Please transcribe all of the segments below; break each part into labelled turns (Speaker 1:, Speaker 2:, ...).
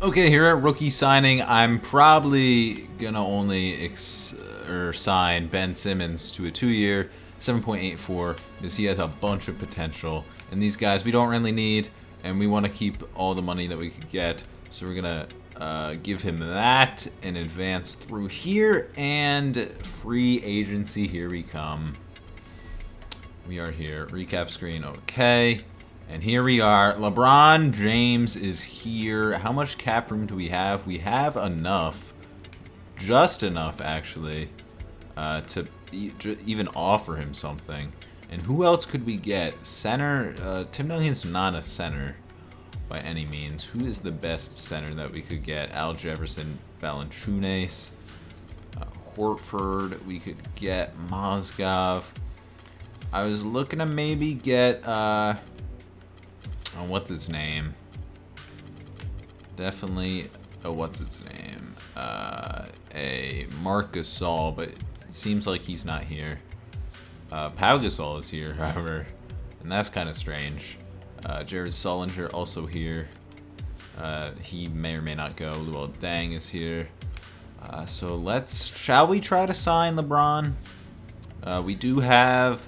Speaker 1: Okay, here at rookie signing, I'm probably gonna only sign Ben Simmons to a 2-year, 7.84, because he has a bunch of potential. And these guys we don't really need, and we want to keep all the money that we could get. So we're gonna give him that and advance through here, and free agency. Here we come. We are here. Recap screen. Okay. And here we are. LeBron James is here. How much cap room do we have? We have enough. Just enough, actually, to even offer him something. And who else could we get? Center? Tim Duncan's not a center by any means. Who is the best center that we could get? Al Jefferson, Valanciunas, Horford. We could get Mozgov. I was looking to maybe get... what's his name? Definitely what's its name? A Marc Gasol, but it seems like he's not here. Pau Gasol is here, however, and that's kind of strange. Jared Sullinger also here. He may or may not go. Luol Deng is here. So shall we try to sign LeBron? We do have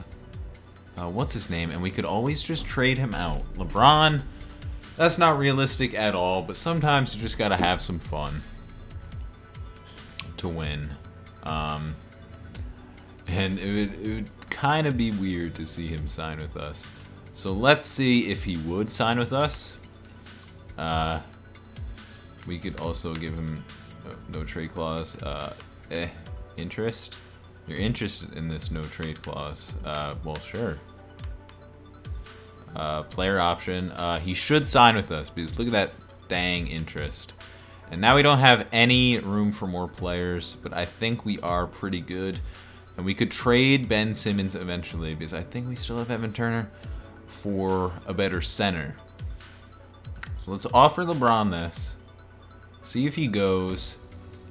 Speaker 1: what's his name, and we could always just trade him out. LeBron, that's not realistic at all, but sometimes you just gotta have some fun to win. And it would kind of be weird to see him sign with us. So let's see if he would sign with us. We could also give him no trade clause. Interest? You're interested in this no trade clause. Well, sure. Player option. He should sign with us because look at that dang interest. And now we don't have any room for more players, but I think we are pretty good. And we could trade Ben Simmons eventually because I think we still have Evan Turner for a better center. So let's offer LeBron this. See if he goes.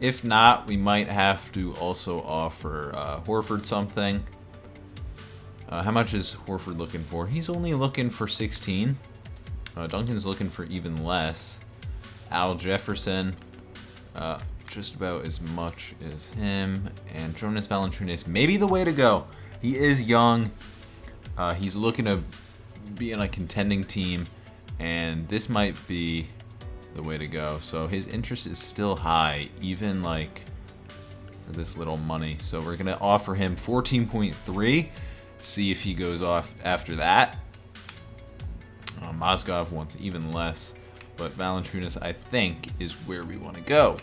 Speaker 1: If not, we might have to also offer Horford something. How much is Horford looking for? He's only looking for 16. Duncan's looking for even less. Al Jefferson, just about as much as him. And Jonas Valanciunas, maybe the way to go. He is young. He's looking to be on a contending team. And this might be the way to go. So his interest is still high, even like for this little money. So we're gonna offer him 14.3. See if he goes off after that. Mozgov wants even less, but Valanciunas I think is where we want to go.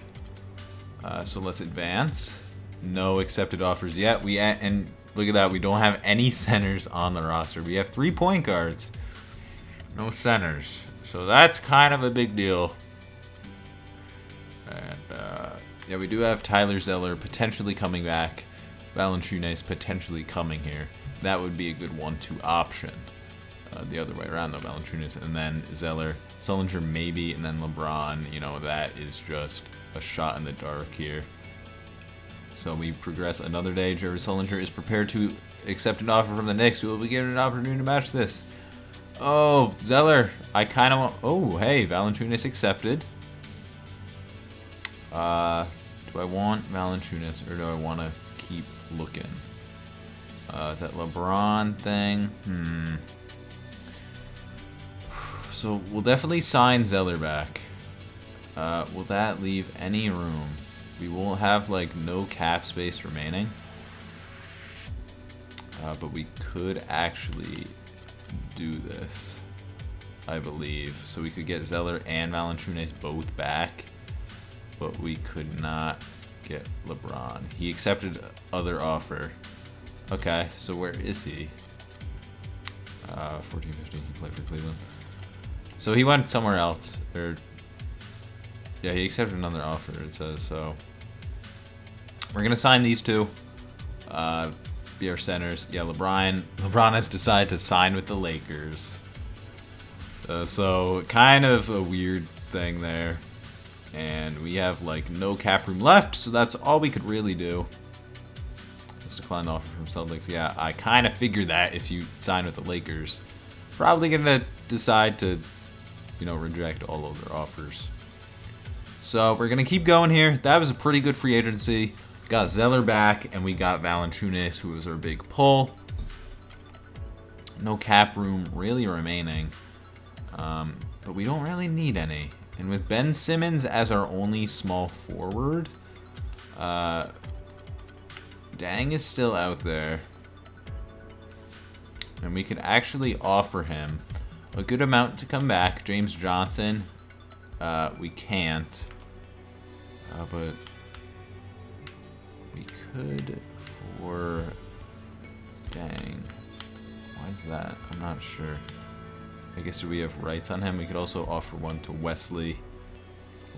Speaker 1: So let's advance. No accepted offers yet. And look at that, we don't have any centers on the roster. We have 3 point guards, no centers. So that's kind of a big deal. And yeah, we do have Tyler Zeller potentially coming back. Valanciunas potentially coming here. That would be a good 1-2 option. The other way around though, Valanciunas and then Zeller, Sullinger maybe, and then LeBron. You know, that is just a shot in the dark here. So we progress another day. Jared Sullinger is prepared to accept an offer from the Knicks. We will be given an opportunity to match this. Oh, Zeller, I kind of want... Oh, hey, Valanciunas accepted. Do I want Valanciunas or do I want to keep looking? That LeBron thing. So we'll definitely sign Zeller back. Will that leave any room? We will have like no cap space remaining. But we could actually do this, I believe. So we could get Zeller and Valanciunas both back, but we could not get LeBron. He accepted other offer. Okay, so where is he? 14-15, he played for Cleveland. So he went somewhere else. Or yeah, he accepted another offer, it says. So we're gonna sign these two. Be our centers. Yeah, LeBron has decided to sign with the Lakers. So kind of a weird thing there. And we have like no cap room left, so that's all we could really do. Let's decline the offer from Celtics. Yeah, I kind of figured that if you sign with the Lakers, probably gonna decide to, you know, reject all of their offers. So we're going to keep going here. That was a pretty good free agency. Got Zeller back, and we got Valanciunas, who was our big pull. No cap room really remaining. But we don't really need any. And with Ben Simmons as our only small forward, Dang is still out there. And we could actually offer him a good amount to come back. James Johnson, we can't. But we could for Dang. Why is that? I'm not sure. I guess do we have rights on him? We could also offer one to Wesley.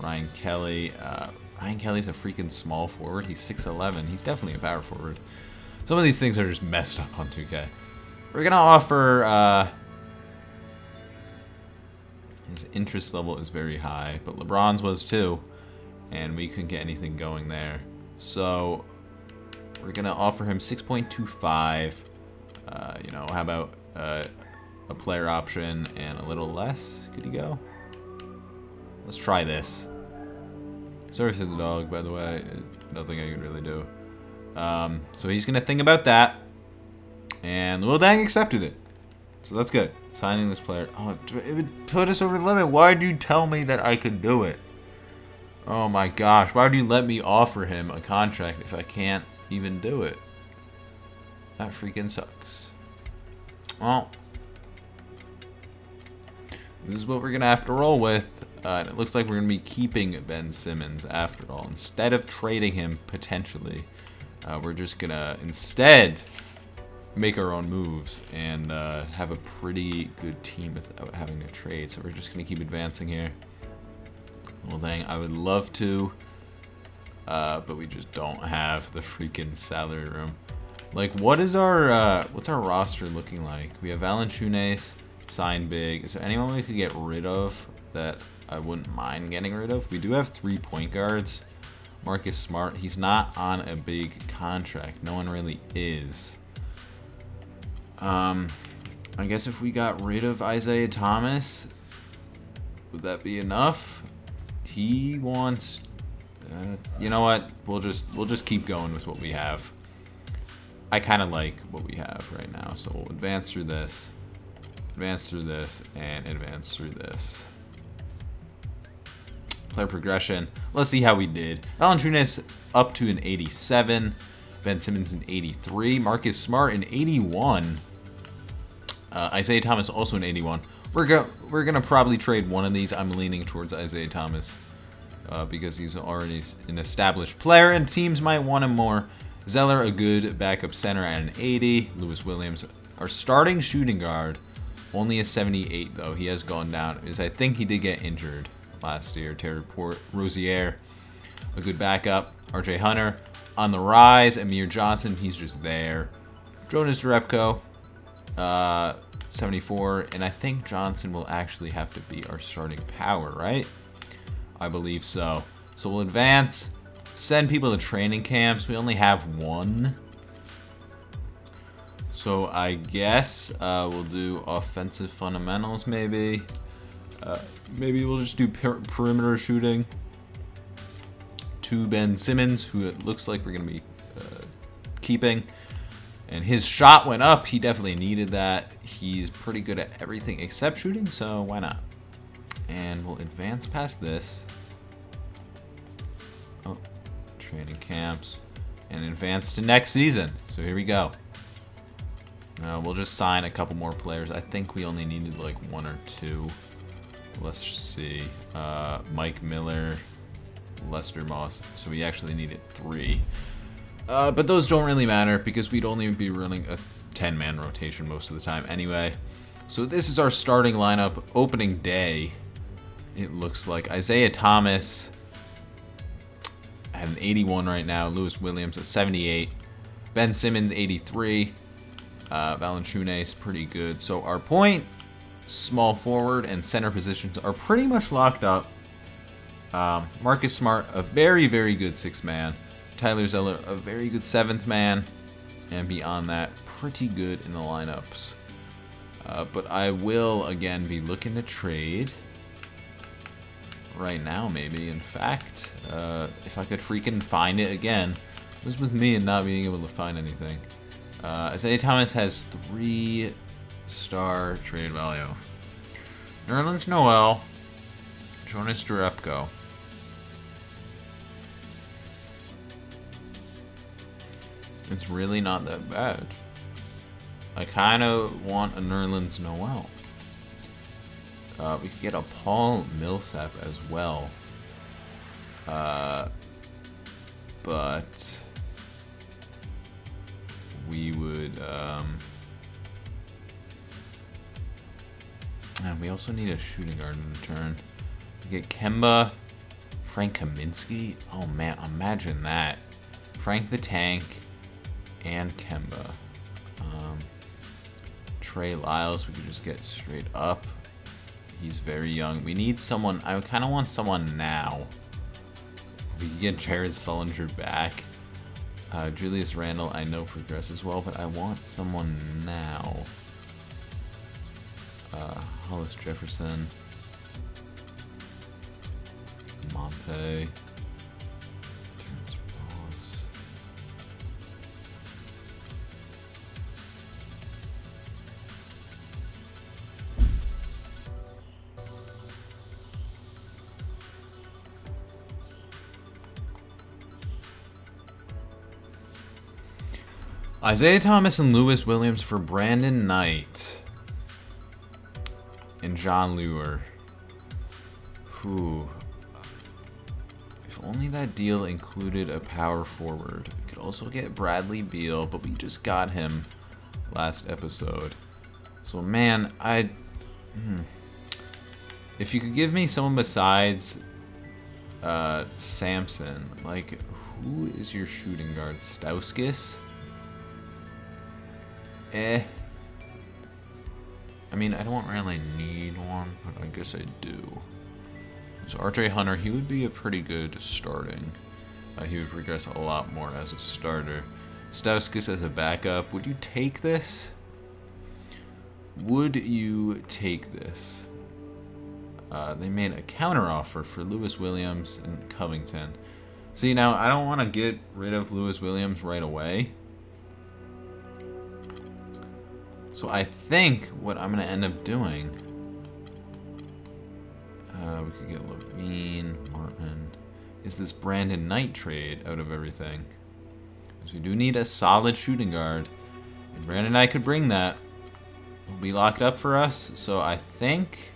Speaker 1: Ryan Kelly. Ryan Kelly's a freaking small forward. He's 6'11". He's definitely a power forward. Some of these things are just messed up on 2K. We're going to offer... his interest level is very high, but LeBron's was too. And we couldn't get anything going there. So we're going to offer him 6.25. You know, how about a player option and a little less? Could he go? Let's try this. Sorry for the dog, by the way. Nothing I can really do. So he's going to think about that. And Lil Dang accepted it. So that's good. Signing this player. Oh, it would put us over the limit. Why did you tell me that I could do it? Oh my gosh. Why would you let me offer him a contract if I can't even do it? That freaking sucks. Well, this is what we're going to have to roll with. And it looks like we're going to be keeping Ben Simmons after all. Instead of trading him, potentially, we're just going to instead make our own moves and have a pretty good team without having to trade. So we're just going to keep advancing here. Well, dang, I would love to, but we just don't have the freaking salary room. Like, what is our what's our roster looking like? We have Valanciunas signed big. Is there anyone we could get rid of that I wouldn't mind getting rid of? We do have 3 point guards. Marcus Smart, he's not on a big contract. No one really is. I guess if we got rid of Isaiah Thomas, would that be enough? He wants. You know what? We'll just keep going with what we have. I kind of like what we have right now, so we'll advance through this, and advance through this. Player progression. Let's see how we did. Valanciunas up to an 87. Ben Simmons an 83. Marcus Smart an 81. Isaiah Thomas also an 81. We're gonna probably trade one of these. I'm leaning towards Isaiah Thomas because he's already an established player, and teams might want him more. Zeller, a good backup center at an 80. Lewis Williams, our starting shooting guard, only a 78 though. He has gone down. Because I think he did get injured last year. Terry Rozier, a good backup. RJ Hunter on the rise. Amir Johnson, he's just there. Jonas Jerebko, 74, and I think Johnson will actually have to be our starting power, right? I believe so. So we'll advance, send people to training camps. We only have 1. So I guess we'll do offensive fundamentals maybe. Maybe we'll just do perimeter shooting to Ben Simmons, who it looks like we're going to be keeping. And his shot went up. He definitely needed that. He's pretty good at everything except shooting, so why not? And we'll advance past this. Oh, training camps. And advance to next season. So here we go. We'll just sign a couple more players. I think we only needed like 1 or 2. Let's see. Mike Miller, Lester Moss. So we actually needed 3. But those don't really matter because we'd only be running a 10-man rotation most of the time anyway. So this is our starting lineup. Opening day, it looks like. Isaiah Thomas at an 81 right now. Lewis Williams at 78. Ben Simmons, 83. Valanciunas, pretty good. So our point, small forward, and center positions are pretty much locked up. Marcus Smart, a very, very good 6th man. Tyler Zeller, a very good 7th man. And beyond that, pretty good in the lineups. But I will, again, be looking to trade. right now, maybe. In fact, if I could freaking find it again. This is with me and not being able to find anything. Isaiah Thomas has 3-star trade value. Nerlens Noel, Jonas Jerebko. It's really not that bad. I kind of want a Nerlens Noel. We could get a Paul Millsap as well. But we would, and we also need a shooting guard in return. We get Kemba, Frank Kaminsky. Oh man, imagine that. Frank the Tank and Kemba. Trey Lyles, we could just get straight up. He's very young. We need someone, I kind of want someone now. We can get Jared Sullinger back. Julius Randle, I know progresses well, but I want someone now. Hollis Jefferson. Monte. Terrence Ross. Isaiah Thomas and Lewis Williams for Brandon Knight and John Lure. Whew. If only that deal included a power forward. We could also get Bradley Beal, but we just got him last episode. So man, if you could give me someone besides Samson, like who is your shooting guard? Stauskas? I mean, I don't really need one, but I guess I do. So RJ Hunter, he would be a pretty good starting. He would progress a lot more as a starter. Stauskas as a backup. Would you take this? Would you take this? They made a counteroffer for Lewis Williams and Covington. See, now I don't want to get rid of Lewis Williams right away. So I think what I'm going to end up doing, we could get Levine, Martin, is this Brandon Knight trade out of everything. Because we do need a solid shooting guard, and Brandon Knight could bring that. It'll be locked up for us, so I think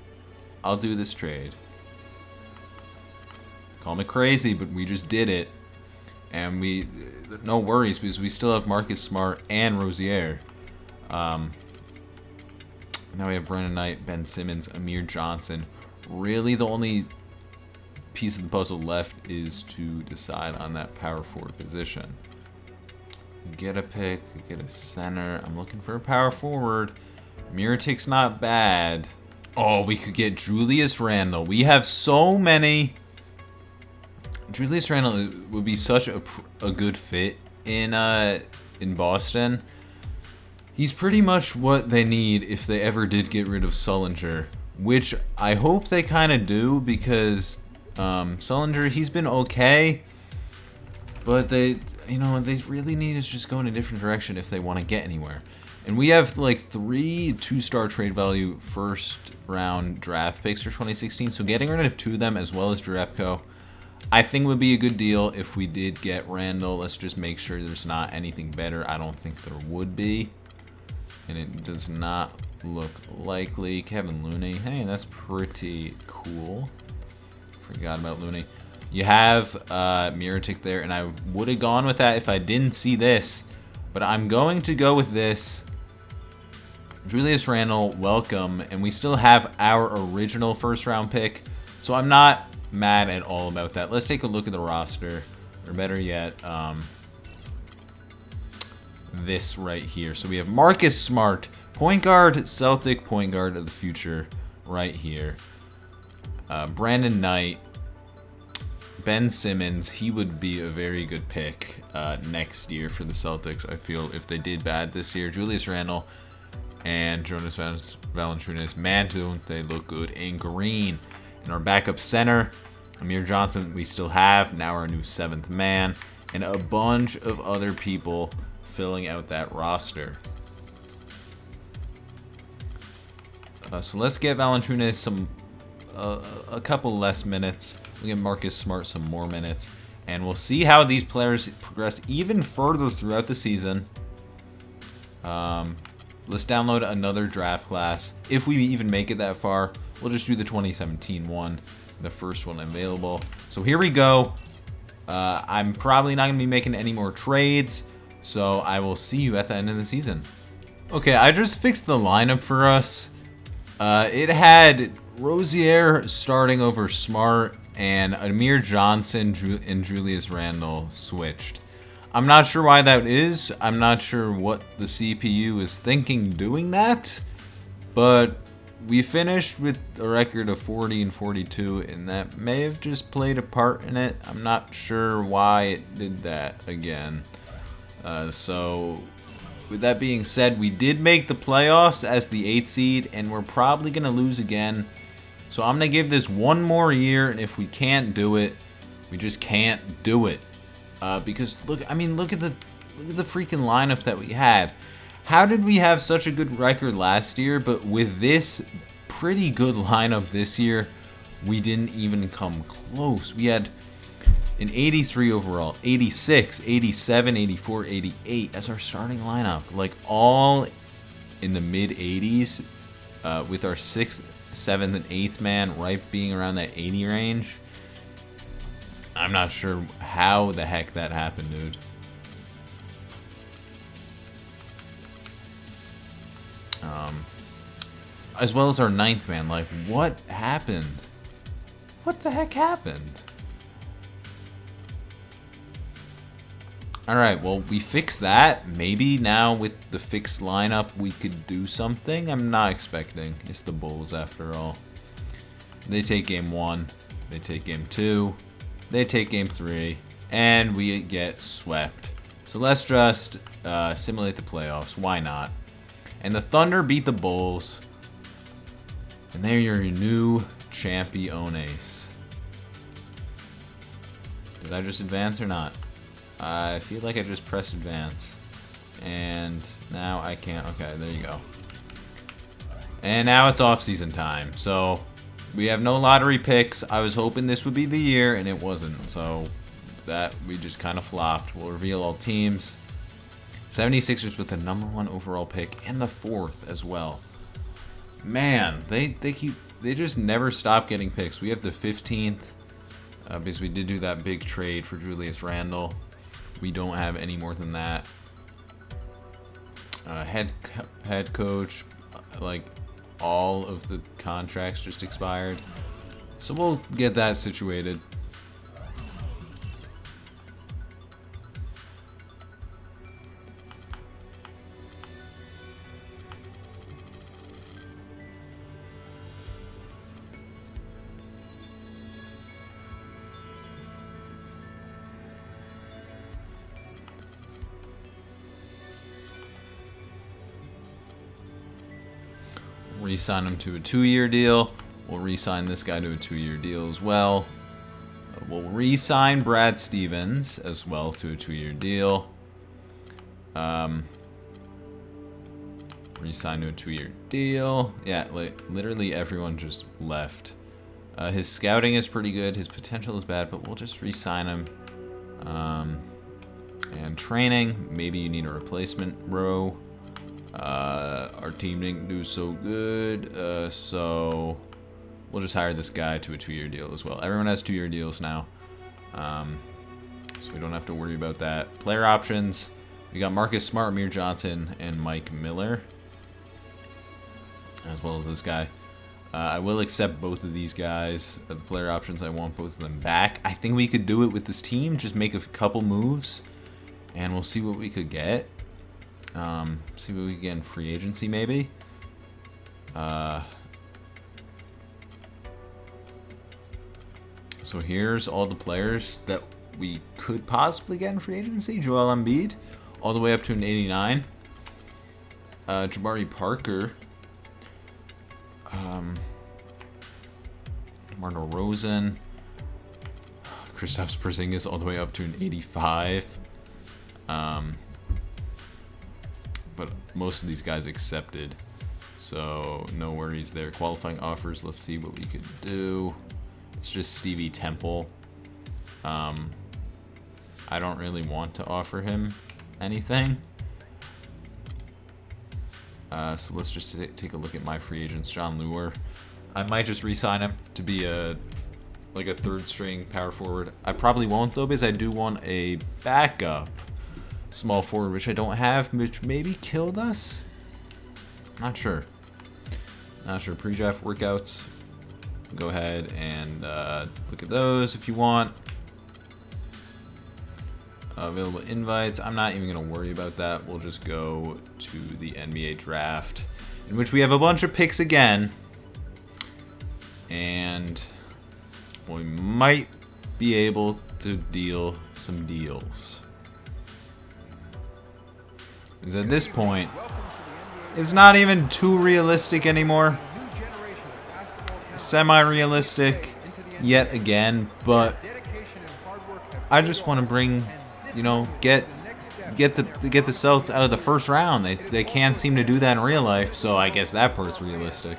Speaker 1: I'll do this trade. Call me crazy, but we just did it. And no worries, because we still have Marcus Smart and Rozier. Now we have Brandon Knight, Ben Simmons, Amir Johnson. Really, the only piece of the puzzle left is to decide on that power forward position. Get a pick, get a center. I'm looking for a power forward. Mirotic's not bad. Oh, we could get Julius Randle. We have so many. Julius Randle would be such a good fit in Boston. He's pretty much what they need if they ever did get rid of Sullinger, which I hope they kind of do, because Sullinger, he's been okay, but they really need to just go in a different direction if they want to get anywhere. And we have like 3 2-star trade value first round draft picks for 2016, so getting rid of 2 of them as well as Jerebko, I think would be a good deal if we did get Randall. Let's just make sure there's not anything better. I don't think there would be. And it does not look likely. Kevin Looney. Hey, that's pretty cool. Forgot about Looney. You have Mirotic there, and I would have gone with that if I didn't see this. But I'm going to go with this. Julius Randle, welcome. And we still have our original first-round pick. So I'm not mad at all about that. Let's take a look at the roster. Or better yet, this right here. So we have Marcus Smart, point guard, Celtic point guard of the future right here. Brandon Knight, Ben Simmons, he would be a very good pick next year for the Celtics, I feel, if they did bad this year. Julius Randle and Jonas Valanciunas, man, don't they look good in green. In our backup center, Amir Johnson we still have, now our new 7th man, and a bunch of other people filling out that roster. So let's get Valanciunas some a couple less minutes. We'll get Marcus Smart some more minutes. And we'll see how these players progress even further throughout the season. Let's download another draft class. If we even make it that far, we'll just do the 2017 one, the first one available. So here we go. I'm probably not going to be making any more trades, so I will see you at the end of the season. Okay, I just fixed the lineup for us. It had Rozier starting over Smart, and Amir Johnson and Julius Randle switched. I'm not sure why that is. I'm not sure what the CPU is thinking doing that, but we finished with a record of 40 and 42, and that may have just played a part in it. I'm not sure why it did that again. So with that being said, we did make the playoffs as the 8th seed, and we're probably going to lose again. So I'm going to give this one more year, and if we can't do it, we just can't do it. Because look at the freaking lineup that we had. How did we have such a good record last year, but with this pretty good lineup this year, we didn't even come close? We had an 83 overall, 86, 87, 84, 88 as our starting lineup. Like all in the mid 80s, with our 6th, 7th, and 8th man right being around that 80 range. I'm not sure how the heck that happened, dude. As well as our 9th man. Like, what happened? What the heck happened? Alright, well, we fixed that. Maybe now with the fixed lineup we could do something. I'm not expecting. It's the Bulls after all. They take game 1. They take game 2. They take game 3. And we get swept. So let's just simulate the playoffs. Why not? And the Thunder beat the Bulls. And they're your new championes. Did I just advance or not? I feel like I just pressed advance. And now I can't. Okay, there you go. And now it's off-season time. So we have no lottery picks. I was hoping this would be the year, and it wasn't. So that we just kind of flopped. We'll reveal all teams. 76ers with the #1 overall pick and the 4th as well. Man, they just never stop getting picks. We have the 15th because we did do that big trade for Julius Randle. We don't have any more than that. Head coach, like all of the contracts just expired, so we'll get that situated. Re-sign him to a 2-year deal. We'll re-sign this guy to a 2-year deal as well. We'll re-sign Brad Stevens as well to a 2-year deal. Re-sign to a 2-year deal. Yeah, like literally everyone just left. His scouting is pretty good. His potential is bad, but we'll just re-sign him. And training, maybe you need a replacement row. Our team didn't do so good, so we'll just hire this guy to a 2-year deal as well. Everyone has 2-year deals now, so we don't have to worry about that. Player options, we got Marcus Smart, Amir Johnson, and Mike Miller, as well as this guy. I will accept both of these guys. The player options, I want both of them back. I think we could do it with this team, just make a couple moves, and we'll see what we could get. See what we get in free agency, maybe. So here's all the players that we could possibly get in free agency. Joel Embiid, all the way up to an 89. Jabari Parker. Marno Rosen. Kristaps Porzingis all the way up to an 85. But most of these guys accepted, so no worries there. Qualifying offers, let's see what we could do. It's just Stevie Temple. I don't really want to offer him anything. So let's just take a look at my free agents. John Lure. I might just re-sign him to be like a third string power forward. I probably won't though, because I do want a backup small forward, which I don't have, which maybe killed us. Not sure. Not sure. Pre-draft workouts. Go ahead and look at those if you want. Available invites. I'm not even going to worry about that. We'll just go to the NBA draft, in which we have a bunch of picks again. And we might be able to deal some deals. Because at this point, it's not even too realistic anymore. Semi-realistic yet again, but I just want to bring, you know, get the Celtics out of the first round. They can't seem to do that in real life, so I guess that part's realistic.